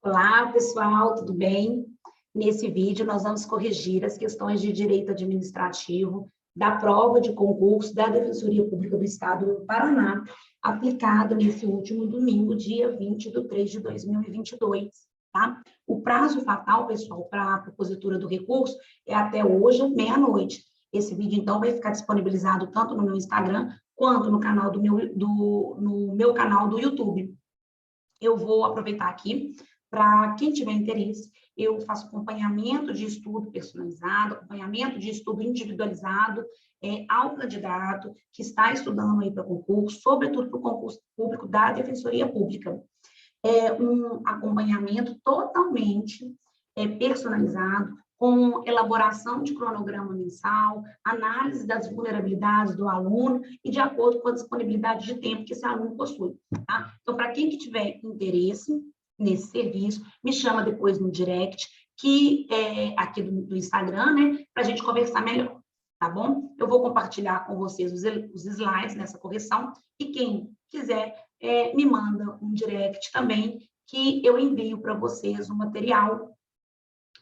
Olá, pessoal, tudo bem? Nesse vídeo, nós vamos corrigir as questões de direito administrativo da prova de concurso da Defensoria Pública do Estado do Paraná, aplicado nesse último domingo, dia 20 de 3 de 2022, tá? O prazo fatal, pessoal, para a propositura do recurso é até hoje, meia-noite. Esse vídeo, então, vai ficar disponibilizado tanto no meu Instagram, quanto no canal no meu canal do YouTube. Eu vou aproveitar aqui para quem tiver interesse, eu faço acompanhamento de estudo personalizado, acompanhamento de estudo individualizado ao candidato que está estudando aí para concurso, sobretudo para o concurso público da Defensoria Pública. É um acompanhamento totalmente personalizado, com elaboração de cronograma mensal, análise das vulnerabilidades do aluno e de acordo com a disponibilidade de tempo que esse aluno possui. Tá? Então, para quem que tiver interesse nesse serviço, me chama depois no direct, que é aqui do Instagram, né, para a gente conversar melhor, tá bom? Eu vou compartilhar com vocês os slides nessa correção, e quem quiser me manda um direct também, que eu envio para vocês o material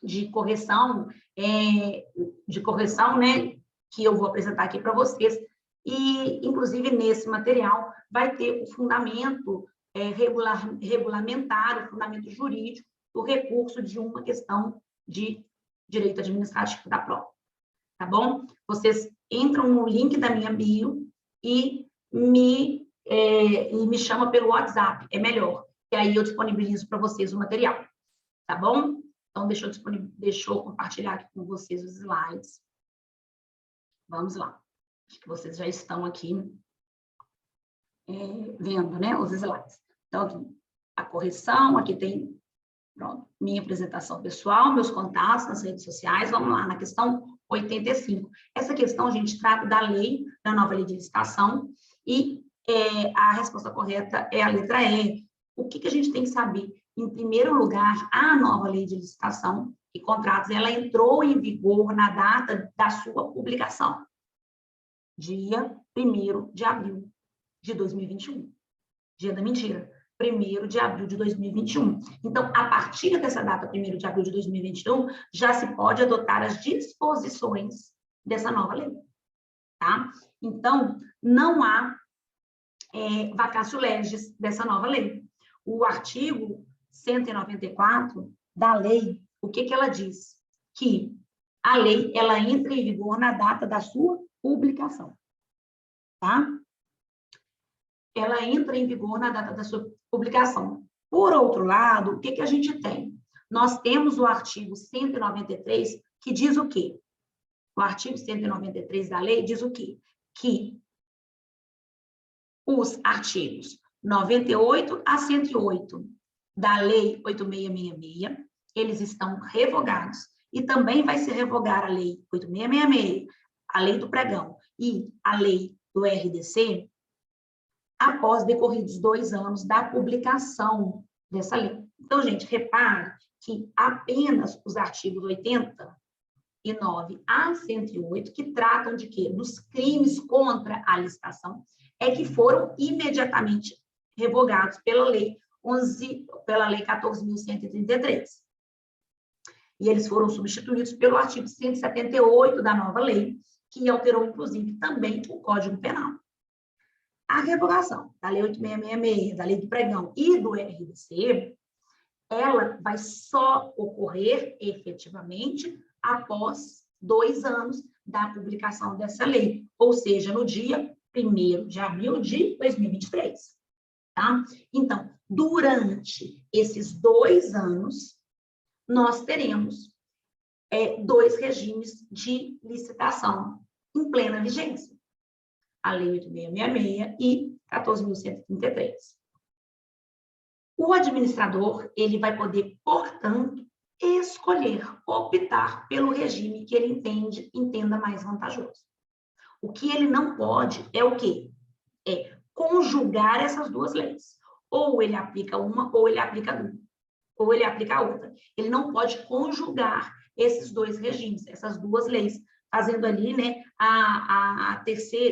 de correção, né, que eu vou apresentar aqui para vocês, e, inclusive, nesse material vai ter o fundamento regulamentar, o fundamento jurídico do recurso de uma questão de direito administrativo da prova, tá bom? Vocês entram no link da minha bio e me chama pelo WhatsApp, é melhor, e aí eu disponibilizo para vocês o material, tá bom? Então, deixa eu compartilhar aqui com vocês os slides. Vamos lá. Acho que vocês já estão aqui vendo, né, os slides. Então, aqui, a correção, aqui tem, pronto, minha apresentação pessoal, meus contatos nas redes sociais. Vamos lá, na questão 85. Essa questão, a gente trata da nova lei de licitação, e a resposta correta é a letra E. O que a gente tem que saber? Em primeiro lugar, a nova lei de licitação e contratos, ela entrou em vigor na data da sua publicação, dia 1º de abril de 2021. Dia da mentira, 1º de abril de 2021. Então, a partir dessa data, 1º de abril de 2021, já se pode adotar as disposições dessa nova lei, tá? Então, não há vacatio legis dessa nova lei. O artigo 194 da lei, o que ela diz? Que a lei, ela entra em vigor na data da sua publicação, tá? Ela entra em vigor na data da sua publicação. Por outro lado, o que a gente tem? Nós temos o artigo 193, que diz o quê? O artigo 193 da lei diz o quê? Que os artigos 98 a 108 da Lei 8666, eles estão revogados, e também vai se revogar a Lei 8666, a Lei do Pregão e a Lei do RDC, após decorridos 2 anos da publicação dessa lei. Então, gente, repare que apenas os artigos 89 a 108, que tratam de quê? Dos crimes contra a licitação, que foram imediatamente revogados pela Lei 14.133. E eles foram substituídos pelo artigo 178 da nova lei, que alterou, inclusive, também o Código Penal. A revogação da Lei 8666, da Lei do Pregão e do RDC, ela vai só ocorrer efetivamente após 2 anos da publicação dessa lei, ou seja, no dia 1º de abril de 2023. Tá? Então, durante esses 2 anos, nós teremos 2 regimes de licitação em plena vigência. A Lei 8666 e 14.133. O administrador, ele vai poder, portanto, escolher, optar pelo regime que ele entenda mais vantajoso. O que ele não pode é o quê? Conjugar essas 2 leis. Ou ele aplica uma, ou ele aplica a outra. Ele não pode conjugar esses 2 regimes, essas 2 leis, fazendo ali, né,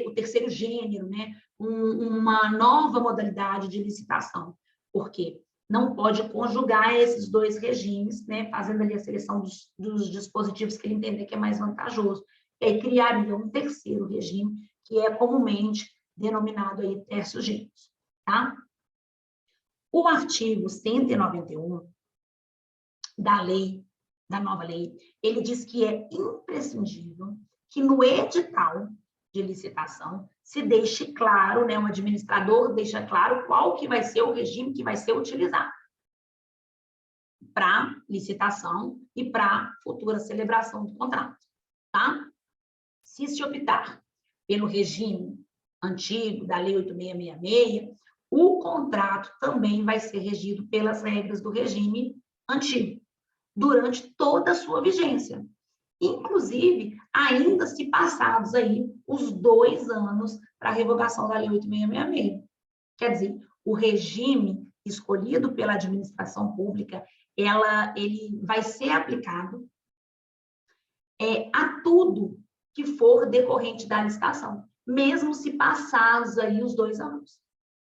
o terceiro gênero, né, uma nova modalidade de licitação. Por quê? não pode conjugar esses dois regimes, né, fazendo ali a seleção dos dispositivos que ele entender que é mais vantajoso. E aí criaria um terceiro regime, que é comumente denominado aí tercios gêmeos, tá? O artigo 191 da lei, da nova lei, ele diz que é imprescindível que no edital de licitação se deixe claro, né, um administrador deixa claro qual que vai ser o regime que vai ser utilizado para licitação e para futura celebração do contrato, tá? Se se optar pelo regime antigo da Lei 8666, o contrato também vai ser regido pelas regras do regime antigo, durante toda a sua vigência. Inclusive, ainda se passados aí os 2 anos para a revogação da Lei 8666. Quer dizer, o regime escolhido pela administração pública, ele vai ser aplicado a tudo que for decorrente da licitação, mesmo se passados aí os 2 anos,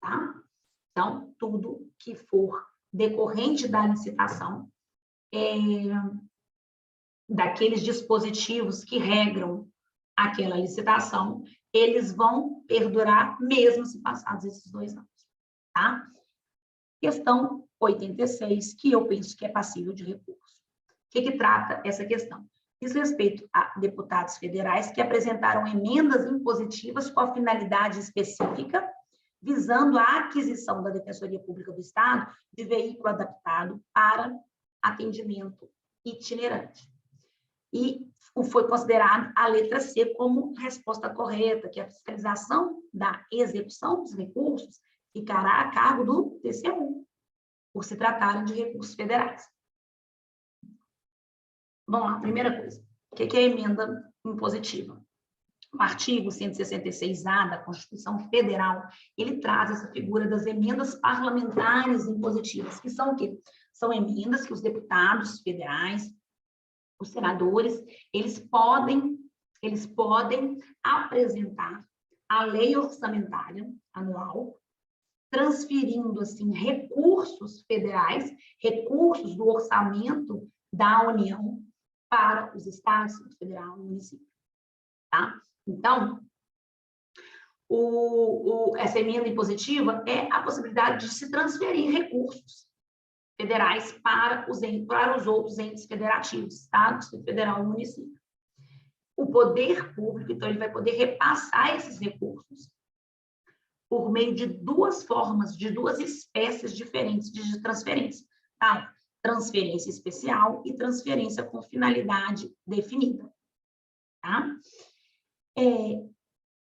tá? Então, tudo que for decorrente da licitação, daqueles dispositivos que regram aquela licitação, eles vão perdurar mesmo se passados esses 2 anos, tá? Questão 86, que eu penso que é passível de recurso. O que trata essa questão? Diz respeito a deputados federais que apresentaram emendas impositivas com a finalidade específica, visando a aquisição da Defensoria Pública do Estado de veículo adaptado para atendimento itinerante. E foi considerado a letra C como resposta correta, que a fiscalização da execução dos recursos ficará a cargo do TCU, por se tratarem de recursos federais. Vamos lá, primeira coisa. O que é a emenda impositiva? O artigo 166-A da Constituição Federal, ele traz essa figura das emendas parlamentares impositivas, que são o quê? São emendas que os deputados federais, os senadores, eles podem apresentar a lei orçamentária anual, transferindo, assim, recursos federais, recursos do orçamento da União para os estados, federal e município, tá? Então, essa emenda impositiva é a possibilidade de se transferir recursos federais para os outros entes federativos, Estado, Distrito Federal e município. O poder público, então, ele vai poder repassar esses recursos por meio de 2 formas, de 2 espécies diferentes de transferência, tá? Transferência especial e transferência com finalidade definida, tá?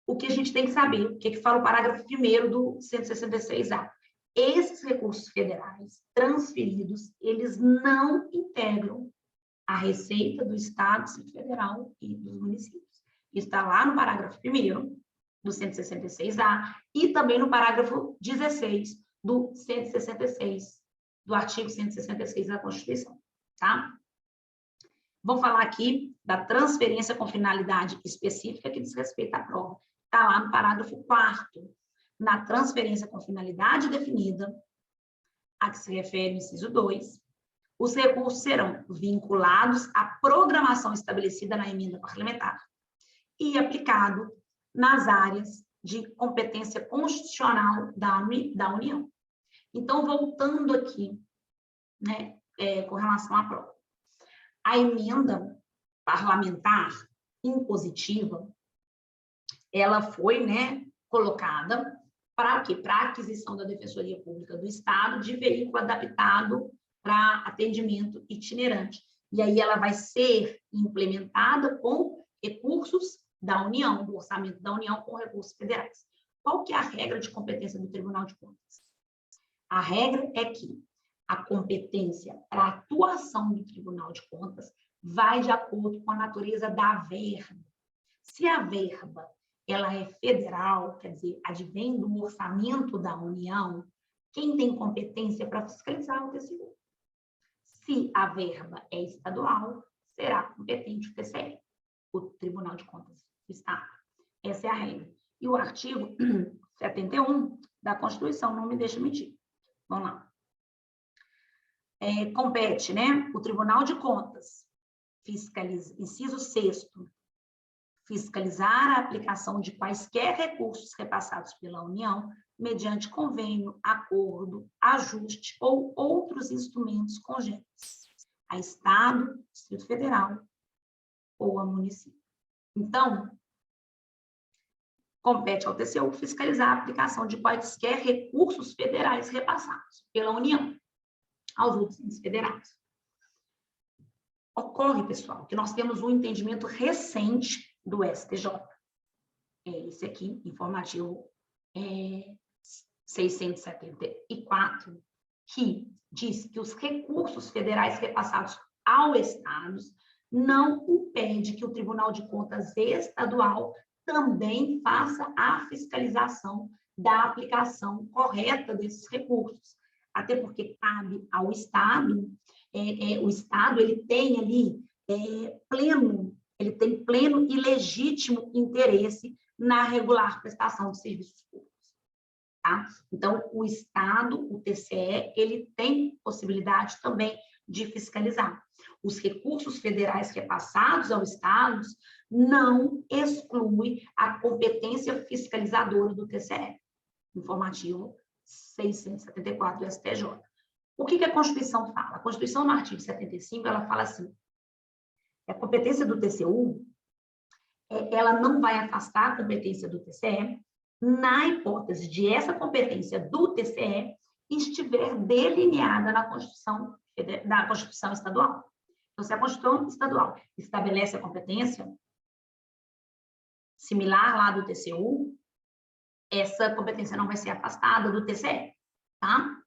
O que a gente tem que saber, o que fala o parágrafo 1º do 166-A. Esses recursos federais transferidos, eles não integram a receita do Estado, Distrito Federal e dos municípios. Isso está lá no parágrafo 1º do 166-A e também no parágrafo 16 do 166, do artigo 166 da Constituição, tá? Vamos falar aqui da transferência com finalidade específica que diz respeito à prova. Está lá no parágrafo 4º. Na transferência com finalidade definida, a que se refere o inciso 2, os recursos serão vinculados à programação estabelecida na emenda parlamentar e aplicado nas áreas de competência constitucional da União. Então, voltando aqui, né, com relação à prova. A emenda parlamentar impositiva, ela foi, né, colocada para o quê? Para a aquisição da Defensoria Pública do Estado de veículo adaptado para atendimento itinerante. E aí ela vai ser implementada com recursos da União, do orçamento da União com recursos federais. Qual que é a regra de competência do Tribunal de Contas? A regra é que a competência para a atuação do Tribunal de Contas vai de acordo com a natureza da verba. Se a verba ela é federal, quer dizer, advém do orçamento da União, quem tem competência para fiscalizar o TCU? Se a verba é estadual, será competente o TCE, o Tribunal de Contas do Estado. Essa é a regra. E o artigo 71 da Constituição não me deixa mentir. Vamos lá. compete, né, o Tribunal de Contas, inciso 6º, fiscalizar a aplicação de quaisquer recursos repassados pela União, mediante convênio, acordo, ajuste ou outros instrumentos congêneres, a Estado, Distrito Federal ou a município. Então, compete ao TCU fiscalizar a aplicação de quaisquer recursos federais repassados pela União aos outros federados. Ocorre, pessoal, que nós temos um entendimento recente do STJ. É esse aqui, informativo 674, que diz que os recursos federais repassados ao Estado não impede que o Tribunal de Contas Estadual também faça a fiscalização da aplicação correta desses recursos. Até porque cabe ao Estado, o Estado ele tem ali pleno e legítimo interesse na regular prestação de serviços públicos. Tá? Então, o Estado, o TCE, ele tem possibilidade também de fiscalizar. Os recursos federais repassados ao Estado não exclui a competência fiscalizadora do TCE. Informativo 674 do STJ. O que a Constituição fala? A Constituição, no artigo 75, ela fala assim, a competência do TCU, ela não vai afastar a competência do TCE na hipótese de essa competência do TCE estiver delineada na Constituição Estadual. Então, se a Constituição Estadual estabelece a competência similar lá do TCU, essa competência não vai ser afastada do TCE, tá?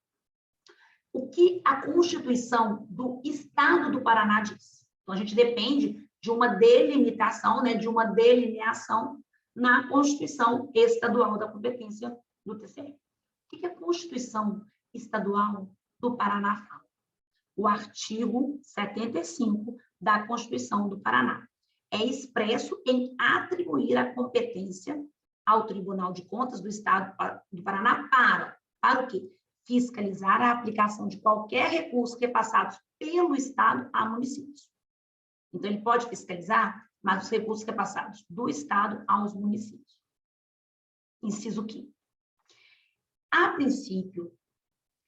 O que a Constituição do Estado do Paraná diz? Então, a gente depende de uma delimitação, né, de uma delineação na Constituição Estadual da competência do TCE. O que a Constituição Estadual do Paraná fala? O artigo 75 da Constituição do Paraná é expresso em atribuir a competência ao Tribunal de Contas do Estado do Paraná para o quê? Fiscalizar a aplicação de qualquer recurso repassado pelo Estado a municípios. Então, ele pode fiscalizar, mas os recursos repassados do Estado aos municípios. Inciso 5. A princípio,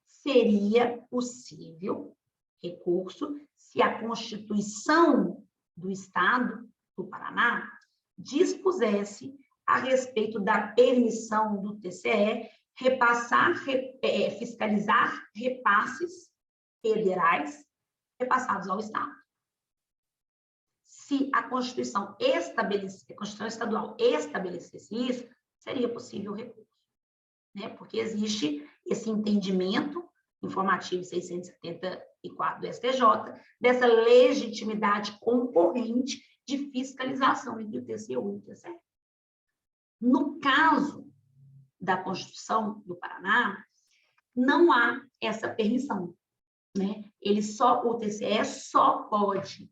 seria possível recurso se a Constituição do Estado do Paraná dispusesse a respeito da permissão do TCE fiscalizar repasses federais repassados ao Estado. Se a Constituição Estadual estabelecesse isso, seria possível recurso, né? Porque existe esse entendimento informativo 674 do STJ, dessa legitimidade concorrente de fiscalização entre o TCU e o TCE. No caso da Constituição do Paraná, não há essa permissão, né? O TCE só pode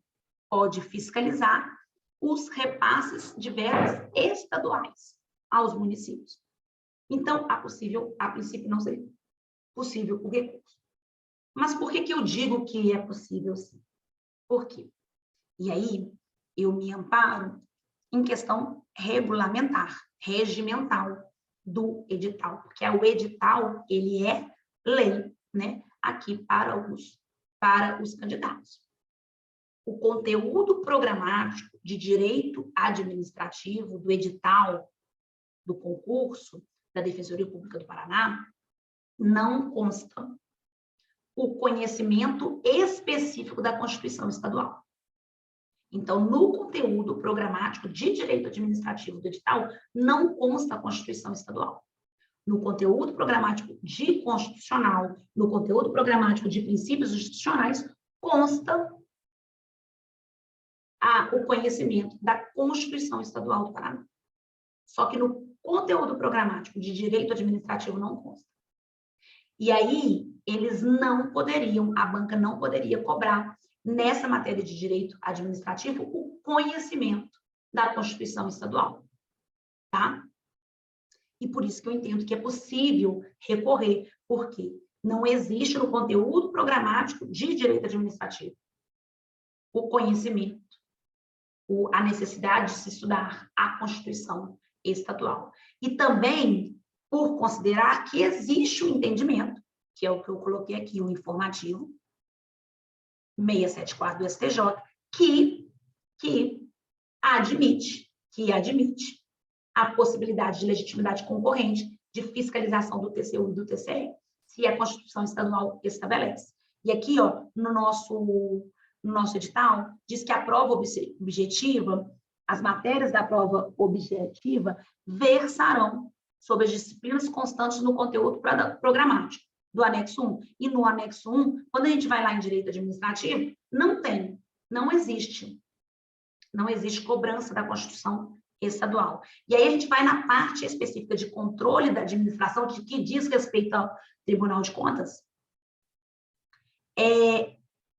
fiscalizar os repasses de verbas estaduais aos municípios. Então, a princípio não seria possível o recurso. Mas por que eu digo que é possível sim? Por quê? E aí, eu me amparo em questão regulamentar, regimental do edital, porque o edital, ele é lei, né? Aqui para os candidatos. O conteúdo programático de direito administrativo do edital do concurso da Defensoria Pública do Paraná não consta o conhecimento específico da Constituição Estadual. Então, no conteúdo programático de direito administrativo do edital, não consta a Constituição Estadual. No conteúdo programático de constitucional, no conteúdo programático de princípios institucionais, consta o conhecimento da Constituição Estadual do Paraná. Só que no conteúdo programático de direito administrativo não consta. E aí, a banca não poderia cobrar, nessa matéria de direito administrativo, o conhecimento da Constituição Estadual. Tá? E por isso que eu entendo que é possível recorrer. Por quê? Não existe no conteúdo programático de direito administrativo o conhecimento, a necessidade de se estudar a Constituição estadual. E também por considerar que existe o entendimento, que é o que eu coloquei aqui, o informativo 674 do STJ, que admite a possibilidade de legitimidade concorrente, de fiscalização do TCU e do TCE, se a Constituição estadual estabelece. E aqui, ó, no nosso edital, diz que a prova objetiva, as matérias da prova objetiva versarão sobre as disciplinas constantes no conteúdo programático do anexo 1. E no anexo 1, quando a gente vai lá em direito administrativo, não existe cobrança da Constituição estadual. E aí a gente vai na parte específica de controle da administração, que diz respeito ao Tribunal de Contas.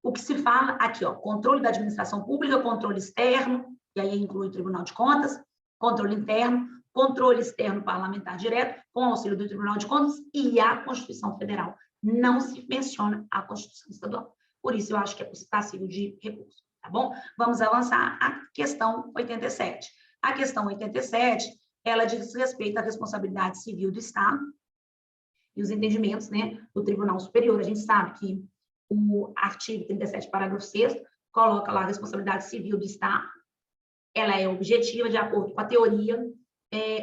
O que se fala aqui, ó, controle da administração pública, controle externo, e aí inclui o Tribunal de Contas, controle interno, controle externo parlamentar direto, com auxílio do Tribunal de Contas e a Constituição Federal. Não se menciona a Constituição Estadual. Por isso, eu acho que é passível de recurso, tá bom? Vamos avançar à questão 87. A questão 87, ela diz respeito à responsabilidade civil do Estado e os entendimentos, né, do Tribunal Superior. A gente sabe que o artigo 37, parágrafo 6º, coloca lá a responsabilidade civil do Estado. Ela é objetiva de acordo com a teoria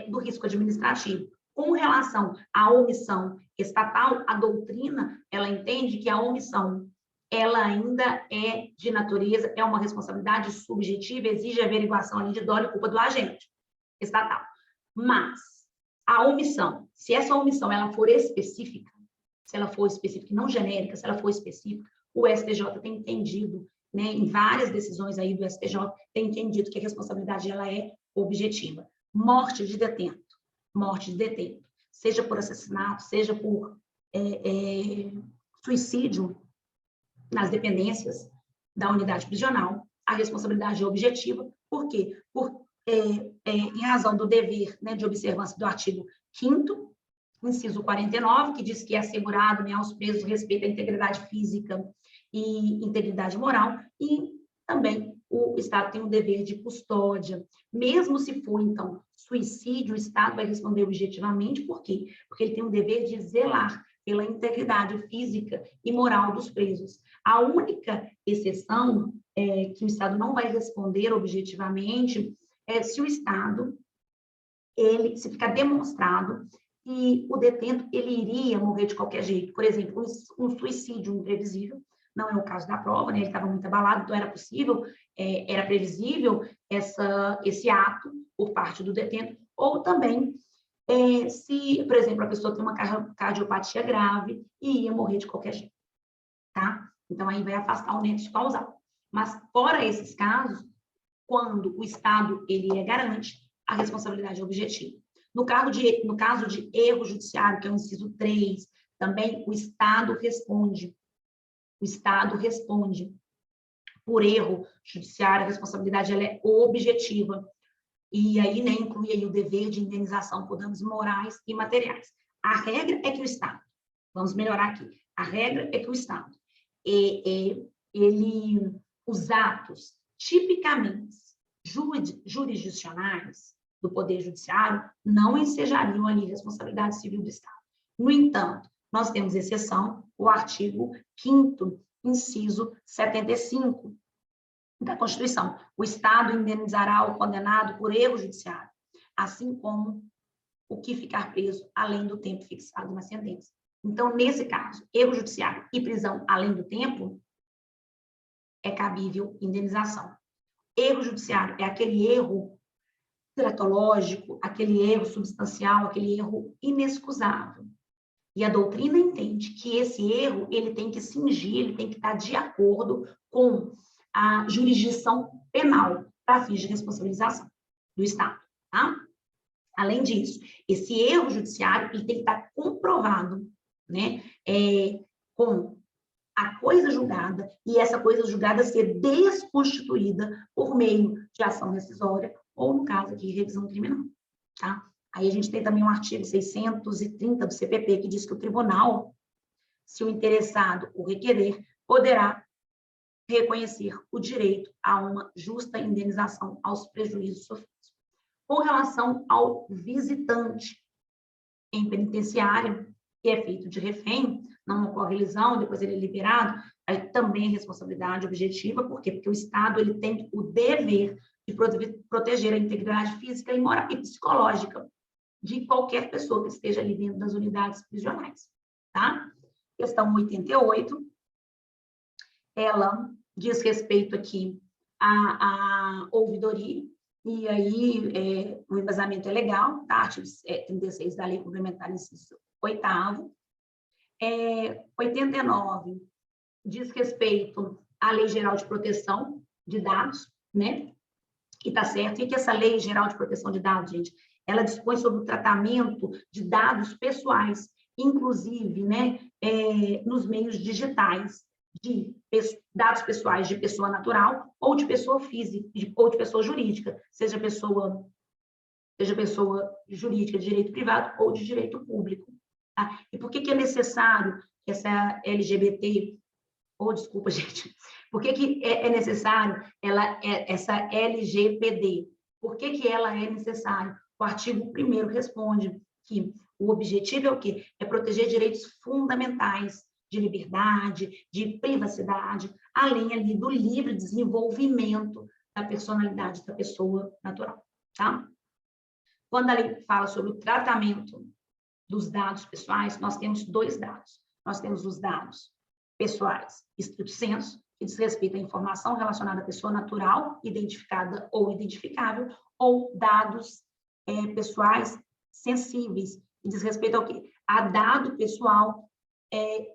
do risco administrativo. Com relação à omissão estatal, a doutrina, ela entende que a omissão, ela ainda é de natureza, é uma responsabilidade subjetiva, exige averiguação ali de dolo e culpa do agente estatal. Mas a omissão, se essa omissão ela for específica, se ela for específica e não genérica, se ela for específica, o STJ tem entendido, né, em várias decisões aí do STJ, tem entendido que a responsabilidade ela é objetiva. Morte de detento, seja por assassinato, seja por suicídio nas dependências da unidade prisional, a responsabilidade é objetiva. Por quê? Em razão do dever, né, de observância do artigo 5º, inciso 49, que diz que é assegurado, né, aos presos respeito à integridade física e integridade moral, e também o Estado tem o dever de custódia. Mesmo se for, então, suicídio, o Estado vai responder objetivamente. Por quê? Porque ele tem o dever de zelar pela integridade física e moral dos presos. A única exceção que o Estado não vai responder objetivamente é se o Estado, se ficar demonstrado que o detento ele iria morrer de qualquer jeito. Por exemplo, um suicídio imprevisível, não é o caso da prova, né? Ele estava muito abalado, então era possível, era previsível esse ato por parte do detento, ou também se, por exemplo, a pessoa tem uma cardiopatia grave e ia morrer de qualquer jeito, tá? Então, aí vai afastar o nexo causal. Mas, fora esses casos, quando o Estado ele garante, a responsabilidade é objetiva. No caso de erro judiciário, que é o inciso 3, também o Estado responde. O Estado responde por erro judiciário, a responsabilidade ela é objetiva. E aí, né, inclui aí o dever de indenização por danos morais e materiais. A regra é que o Estado, vamos melhorar aqui, a regra é que o Estado, os atos tipicamente jurisdicionais do Poder Judiciário não ensejariam ali responsabilidade civil do Estado. No entanto, nós temos exceção, o artigo 5º, inciso 75 da Constituição. O Estado indenizará o condenado por erro judiciário, assim como o que ficar preso além do tempo fixado na sentença. Então, nesse caso, erro judiciário e prisão além do tempo, é cabível indenização. Erro judiciário é aquele erro teratológico, aquele erro substancial, aquele erro inexcusável. E a doutrina entende que esse erro ele tem que cingir, ele tem que estar de acordo com a jurisdição penal para fins de responsabilização do Estado, tá? Além disso, esse erro judiciário ele tem que estar comprovado, né, com a coisa julgada, e essa coisa julgada ser desconstituída por meio de ação rescisória, ou, no caso aqui, revisão criminal, tá? Aí a gente tem também o artigo 630 do CPP, que diz que o tribunal se o interessado o requerer, poderá reconhecer o direito a uma justa indenização aos prejuízos sofridos. Com relação ao visitante em penitenciário, que é feito de refém, não ocorre lisão, depois ele é liberado, aí também é responsabilidade objetiva, por quê? Porque o Estado ele tem o dever de proteger a integridade física e moral e psicológica de qualquer pessoa que esteja ali dentro das unidades prisionais, tá? Questão 88, ela diz respeito aqui à ouvidoria, e aí o embasamento é legal, tá? Artigo 36 da Lei Complementar, inciso 8º. 89 diz respeito à Lei Geral de Proteção de Dados, né? E tá certo. E que essa Lei Geral de Proteção de Dados, gente, ela dispõe sobre o tratamento de dados pessoais, inclusive, né, nos meios digitais, de dados pessoais de pessoa natural ou de pessoa física, ou de pessoa jurídica, seja pessoa jurídica de direito privado ou de direito público. Tá? E por que é necessário essa LGBT, desculpa, gente, por que é necessário essa LGPD? Por que ela é necessária? O artigo 1º responde que o objetivo é o quê? É proteger direitos fundamentais de liberdade, de privacidade, além ali do livre desenvolvimento da personalidade da pessoa natural, tá? Quando a lei fala sobre o tratamento dos dados pessoais, nós temos 2 dados. Nós temos os dados pessoais, estricto sensu, que diz respeito à informação relacionada à pessoa natural, identificada ou identificável, ou dados pessoais sensíveis, que diz respeito ao quê? A dado pessoal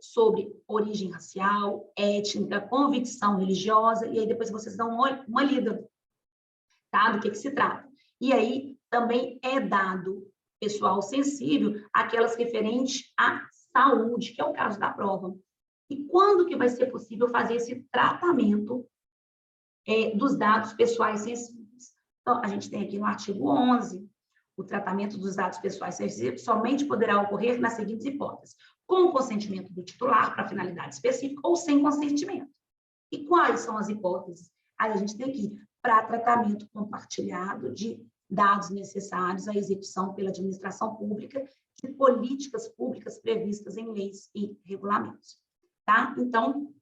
sobre origem racial, étnica, convicção religiosa, e aí depois vocês dão uma lida, tá? Do que se trata. E aí também é dado pessoal sensível aquelas referentes à saúde, que é o caso da prova. E quando que vai ser possível fazer esse tratamento dos dados pessoais sensíveis? Então, a gente tem aqui no artigo 11, o tratamento dos dados pessoais sensíveis somente poderá ocorrer nas seguintes hipóteses: com o consentimento do titular para finalidade específica ou sem consentimento. E quais são as hipóteses? Aí a gente tem aqui, para tratamento compartilhado de dados necessários à execução pela administração pública de políticas públicas previstas em leis e regulamentos. Tá? Então,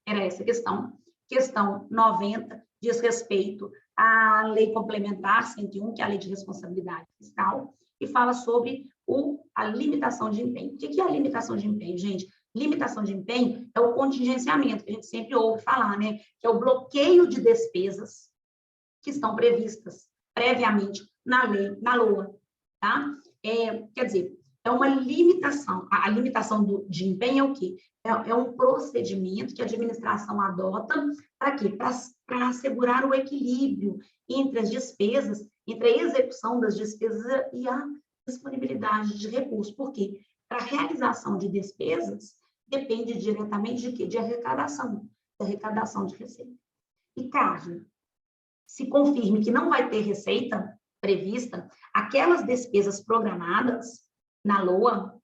era essa a questão. Questão 90 diz respeito à Lei Complementar 101, que é a Lei de Responsabilidade Fiscal, e fala sobre a limitação de empenho. O que é a limitação de empenho, gente? Limitação de empenho é o contingenciamento, que a gente sempre ouve falar, né? Que é o bloqueio de despesas que estão previstas previamente na lei, na LOA, tá? Quer dizer, é uma limitação. A limitação de empenho é o quê? É um procedimento que a administração adota para quê? Para assegurar o equilíbrio entre as despesas, entre a execução das despesas e a disponibilidade de recursos. Por quê? Para a realização de despesas, depende diretamente de quê? De arrecadação de receita. E caso se confirme que não vai ter receita prevista, aquelas despesas programadas na LOA,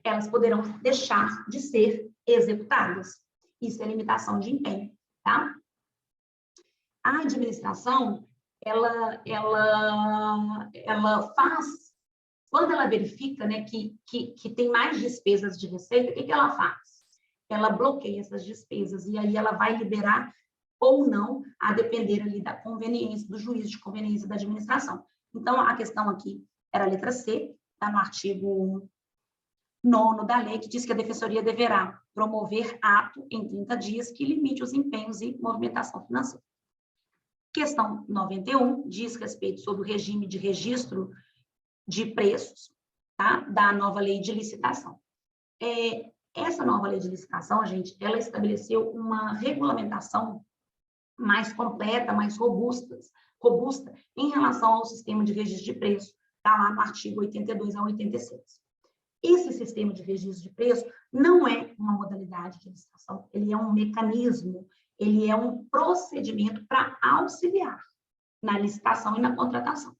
elas poderão deixar de ser executadas. Isso é limitação de empenho, tá? A administração, ela faz, quando ela verifica, né, que tem mais despesas de receita, o que ela faz? Ela bloqueia essas despesas e aí ela vai liberar ou não, a depender ali da conveniência, do juízo de conveniência da administração. Então, a questão aqui era a letra C, está no artigo 9º da lei, que diz que a Defensoria deverá promover ato em 30 dias que limite os empenhos e movimentação financeira. Questão 91 diz respeito sobre o regime de registro de preços, tá? Da nova lei de licitação. Essa nova lei de licitação, gente, ela estabeleceu uma regulamentação mais completa, mais robusta em relação ao sistema de registro de preço, está lá no artigo 82 a 86. Esse sistema de registro de preço não é uma modalidade de licitação, ele é um mecanismo, ele é um procedimento para auxiliar na licitação e na contratação.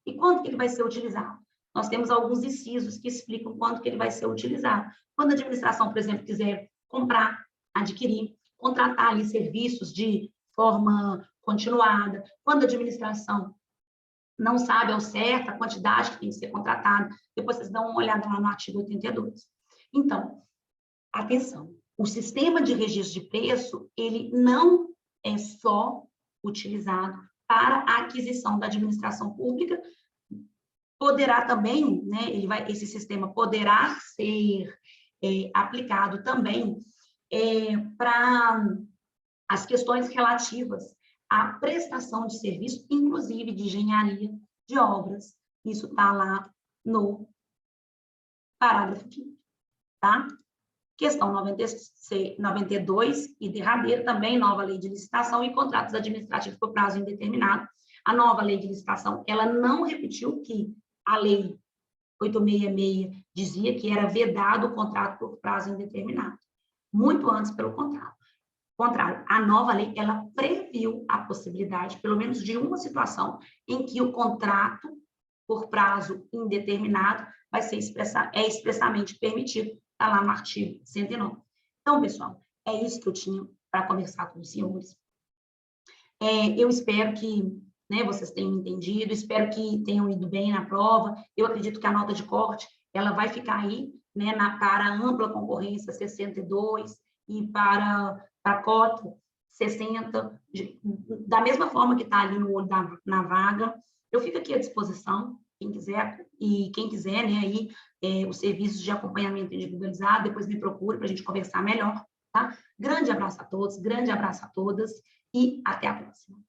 E quando que ele vai ser utilizado? nós temos alguns incisos que explicam quanto que ele vai ser utilizado. Quando a administração, por exemplo, quiser comprar, adquirir, contratar ali serviços de forma continuada, quando a administração não sabe ao certo a quantidade que tem que ser contratada, depois vocês dão uma olhada lá no artigo 82. Então, atenção, o sistema de registro de preço, ele não é só utilizado para a aquisição da administração pública, poderá também, né, esse sistema poderá ser aplicado também para as questões relativas à prestação de serviço, inclusive de engenharia de obras. Isso está lá no parágrafo 5º, tá? Questão 92 e derradeira, também nova lei de licitação e contratos administrativos por prazo indeterminado. A nova lei de licitação, ela não repetiu que a lei 866 dizia que era vedado o contrato por prazo indeterminado. Muito antes, pelo contrário. A nova lei, ela previu a possibilidade, pelo menos de uma situação, em que o contrato por prazo indeterminado vai ser expressamente permitido, está lá no artigo 109. Então, pessoal, é isso que eu tinha para conversar com os senhores. Eu espero que, né, vocês tenham entendido, espero que tenham ido bem na prova. Eu acredito que a nota de corte, ela vai ficar aí, né, para ampla concorrência 62 e para cota 60, da mesma forma que está ali no olho na vaga. Eu fico aqui à disposição, quem quiser, né, aí, os serviços de acompanhamento individualizado, depois me procure para a gente conversar melhor, tá? Grande abraço a todos, grande abraço a todas e até a próxima.